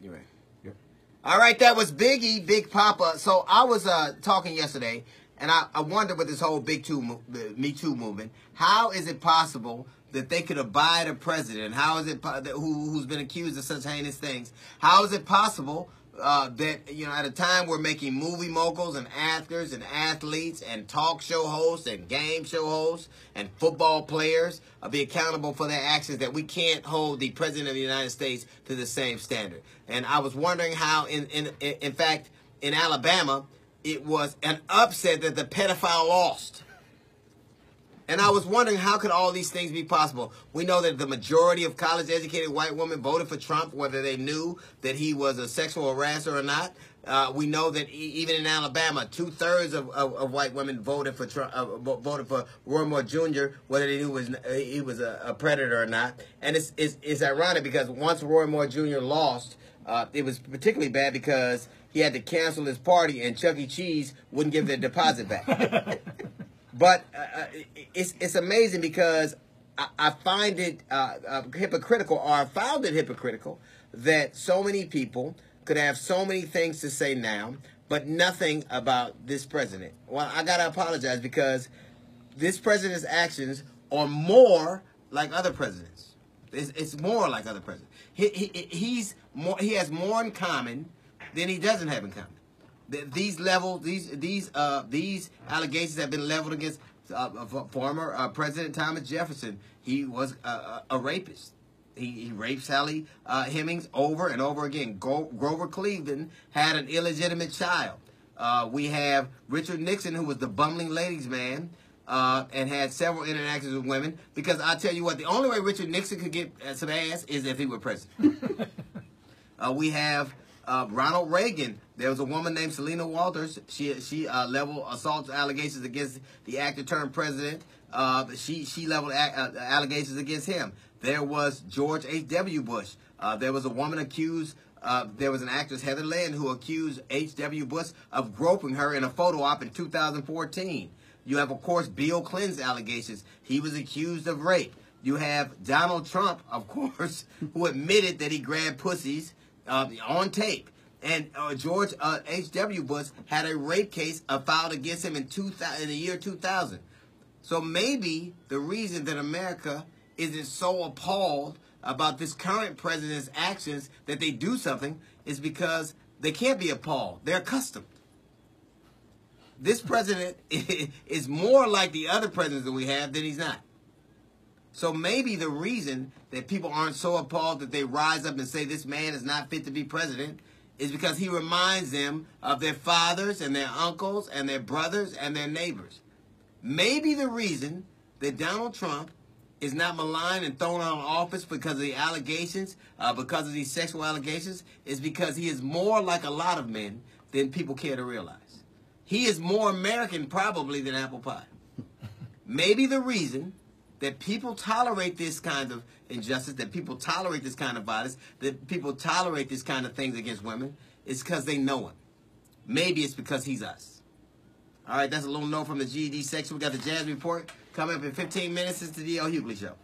You're right. Yep. All right, that was Biggie, Big Papa. So I was talking yesterday, and I wondered with this whole Me Too movement, how is it possible that they could abide a president? How is it who's been accused of such heinous things? How is it possible that, you know, at a time we're making movie moguls and actors and athletes and talk show hosts and game show hosts and football players be accountable for their actions, that we can't hold the president of the United States to the same standard? And I was wondering how, in fact, in Alabama, it was an upset that the pedophile lost. And I was wondering, how could all these things be possible? We know that the majority of college-educated white women voted for Trump, whether they knew that he was a sexual harasser or not. We know that even in Alabama, 2/3 of white women voted for Trump, voted for Roy Moore Jr., whether they knew he was a predator or not. And it's ironic because once Roy Moore Jr. lost, it was particularly bad because he had to cancel his party and Chuck E. Cheese wouldn't give their deposit back. But it's amazing because I find it hypocritical, or I found it hypocritical, that so many people could have so many things to say now, but nothing about this president. Well, I got to apologize because this president's actions are more like other presidents. It's more like other presidents. He has more in common than he doesn't have in common. These allegations have been leveled against former President Thomas Jefferson. He was a rapist. He raped Sally Hemings over and over again. Grover Cleveland had an illegitimate child. We have Richard Nixon, who was the bumbling ladies' man, and had several interactions with women. Because I tell you what, the only way Richard Nixon could get some ass is if he were president. We have Ronald Reagan. There was a woman named Selena Walters. She leveled assault allegations against the actor turned president. She leveled allegations against him. There was George H.W. Bush. There was a woman accused. There was an actress, Heather Land, who accused H.W. Bush of groping her in a photo op in 2014. You have, of course, Bill Clinton's allegations. He was accused of rape. You have Donald Trump, of course, who admitted that he grabbed pussies on tape. And George H.W. Bush had a rape case filed against him in the year 2000. So maybe the reason that America isn't so appalled about this current president's actions that they do something is because they can't be appalled. They're accustomed. This president is more like the other presidents that we have than he's not. So maybe the reason that people aren't so appalled that they rise up and say this man is not fit to be president is because he reminds them of their fathers and their uncles and their brothers and their neighbors. Maybe the reason that Donald Trump is not maligned and thrown out of office because of the allegations, because of these sexual allegations, is because he is more like a lot of men than people care to realize. He is more American probably than apple pie. Maybe the reason that people tolerate this kind of injustice, that people tolerate this kind of violence, that people tolerate this kind of things against women, is because they know him. Maybe it's because he's us. All right, that's a little note from the GED section. We got the Jazz Report coming up in 15 minutes. It's the D.L. Hughley Show.